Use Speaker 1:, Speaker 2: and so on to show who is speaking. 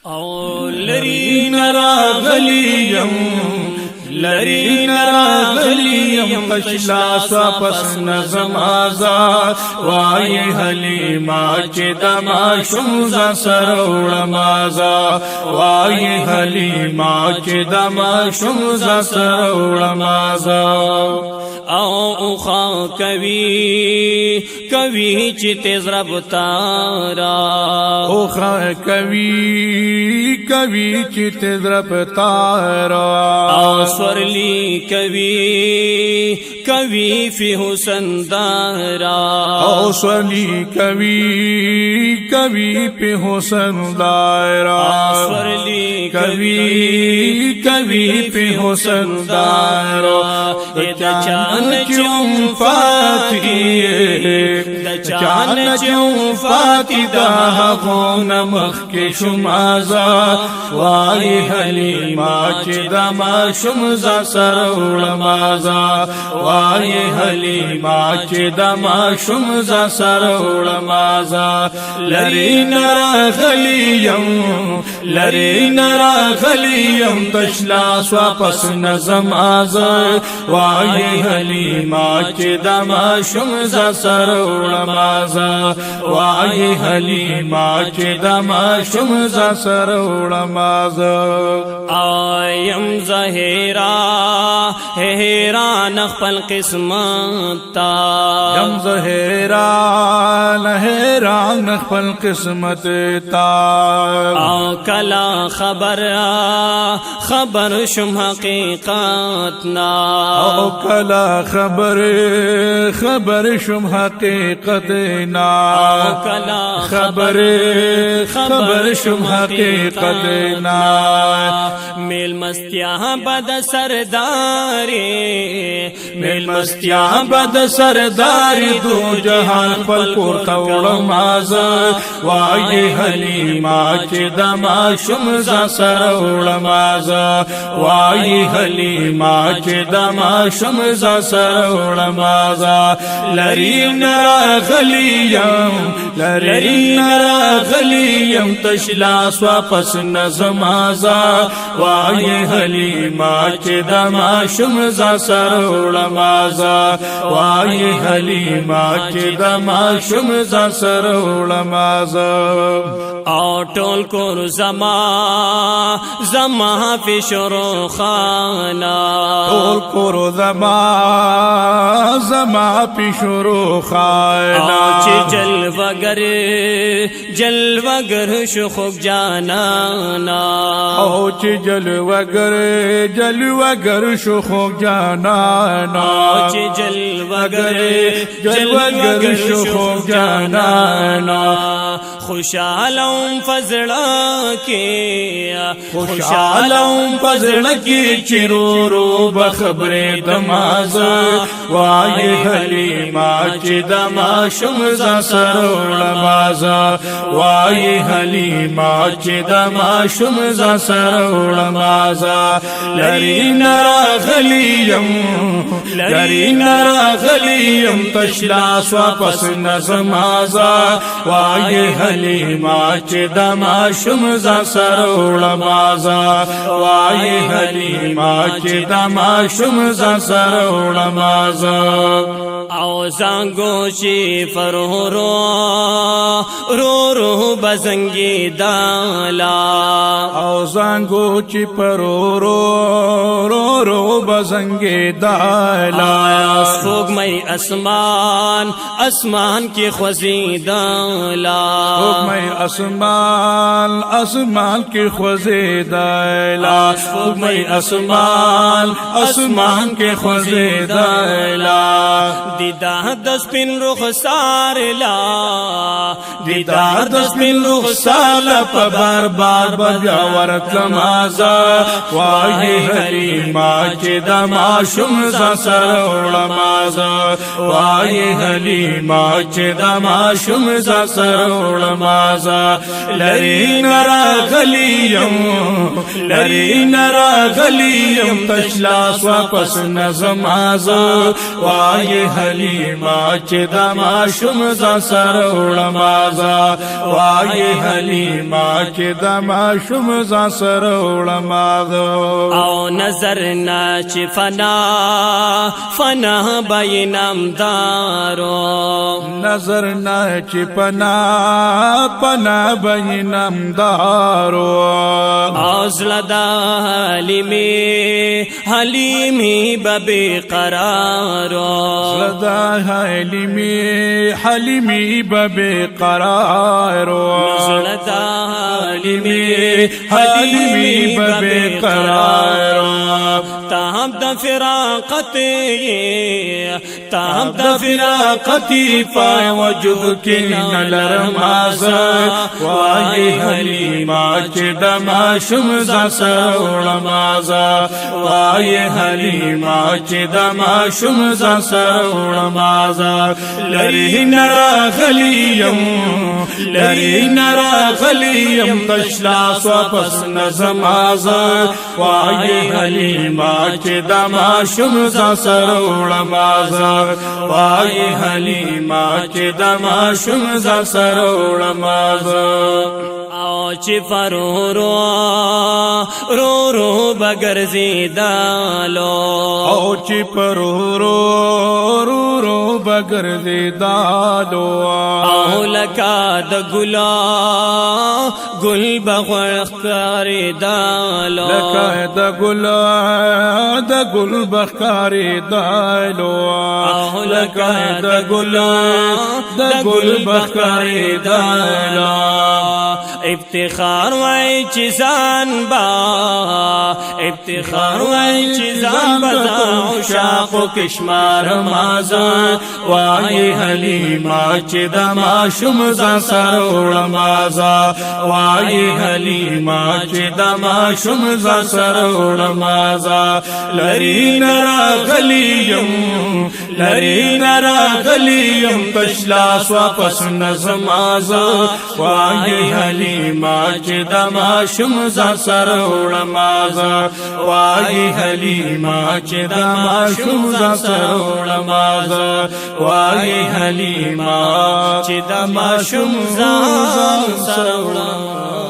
Speaker 1: او لری نراغلیم لری نراغلیم قشلا سواپس نظم آزاد وای حلیما چه دما شمزا سروڑم آزاد وای حلیما چه دما شمزا سروڑم آزاد او اوخا کوي کوي چې تیز رفتارا
Speaker 2: اوخا کوي کوي چې تیز رفتارا
Speaker 1: او سورلی کوي کوي فی حسن دارا
Speaker 2: او سورلی کوي کوي فی حسن دارا
Speaker 1: سورلی
Speaker 2: کوي کوي فی حسن دارا
Speaker 1: چان چون فاتی چان چون فاتی دا غون مخ کې شمازا وای حلیما چې دما شمزا سروړ مازا وای حلیما چې دما شمزا سروړ مازا لری نراغلیم لری نراغلیم تشلا سواپس نظم آزا وای حلیما چې دما شمزا سروړ مازا وای حلیما چې دما شمزا سروړ مازا آیم زهیرا حیران خپل قسمت تا
Speaker 2: یم زهیران حیران خپل قسمت تا
Speaker 1: کلا خبر شم حقیقتنا
Speaker 2: او کلا خبر شم حقیقتنا
Speaker 1: کلا
Speaker 2: خبر شم حقیقتنا
Speaker 1: میل مستیا بد سرداری
Speaker 2: میل مستیا بد سرداری دو جهان خپل پورته وړم آزاد وای حلیما چې دما شمزا سره وړم آزاد وای حلیما چې دما شمزا سره وړم آزاد لری نراغلیم لری نراغلیم تشلا سواپس نظم آزاد وای حلیما چې دما شمزا سره وړم آزاد وای حلیما چې دما شمزا سره وړم آزاد
Speaker 1: او ټول کور زما فی شروع خانا
Speaker 2: ټول کور زما فی شروع خانا
Speaker 1: چې جلوگر شو خوب جانانا
Speaker 2: او چې جلوگر شو خوب جانانا
Speaker 1: چې
Speaker 2: جلوگر شو خوب جانانا
Speaker 1: خوشالم فزړه کې
Speaker 2: خوشالم فزړه کې چیرورو بخبره دماز وای حلیما چې دما شمزا سروړ مازا وای حلیما چې دما شمزا سروړ مازا لری نراغلیم تشلا سواپس نظم آزا وای حلیما چې دما شمزا سروړ مازا وای حلیما چې دما شمزا سروړ مازا
Speaker 1: او زنگو شی رو بزنگی دالا
Speaker 2: او زنگو چی رو بزنگی دالا
Speaker 1: سوگ مئی اسمان کی خوزی دالا
Speaker 2: سوگ مئی اسمان کی خوزی دالا سوگ مئی اسمان کی خوزی دالا
Speaker 1: دیدار دس پن رخسار لا
Speaker 2: دیدار دس پن رخسار لا پا بار بار بیا ور ورکمازا وای حلیما چې د ماشوم ځان سره وړمازا وای حلیما چې د ماشوم ځان سره وړمازا لری نراغلیم تشلاس واپس نظمازا وای حلیما چې د ماشوم ځان سره وړمازا وای حلیما چې د ماشوم ځان سره وړمازا
Speaker 1: او نظر نا چې فنا بینم دارو
Speaker 2: نظر نا چې پنا بینم دارو
Speaker 1: اوزل دا حلیمی ببی قرارو
Speaker 2: زلدا حلیمی ببی قرارو
Speaker 1: زلدا
Speaker 2: حلیمی ببی قرارو
Speaker 1: تاہم دا فراقتی
Speaker 2: پای وجود کی نلرمازا وای حلیما چې د ماشوم ځان سره وړمازا وای حلیما چې د ماشوم ځان سره وړمازا لری نراغلیم تشلاس واپس نظمازا وای حلیما چې د ماشوم ځان سره وړمازا وای حلیما چې د ماشوم ځان سره وړمازا
Speaker 1: او چې رو بگرزی دالو
Speaker 2: او چې رو بگرزی دالو
Speaker 1: او لکا د گل بغوړ ښکارې دالو
Speaker 2: لکا د گل بخکارې دالو
Speaker 1: او لکا د
Speaker 2: گل بخکارې دالو
Speaker 1: افتخار وای چې ځان با عشاقو کشمار مازا
Speaker 2: وای حلیما چې د ماشوم ځان سره وړمازا وای حلیما چې د ماشوم ځان سره وړمازا لری نراغلیم تشلاس واپس نظمازا وای حلیما چې د ماشوم ځان سره وړمازا وای حلیما چې د ماشوم ځان سره وړمازا وای حلیما چې د ماشوم ځان سره وړمازا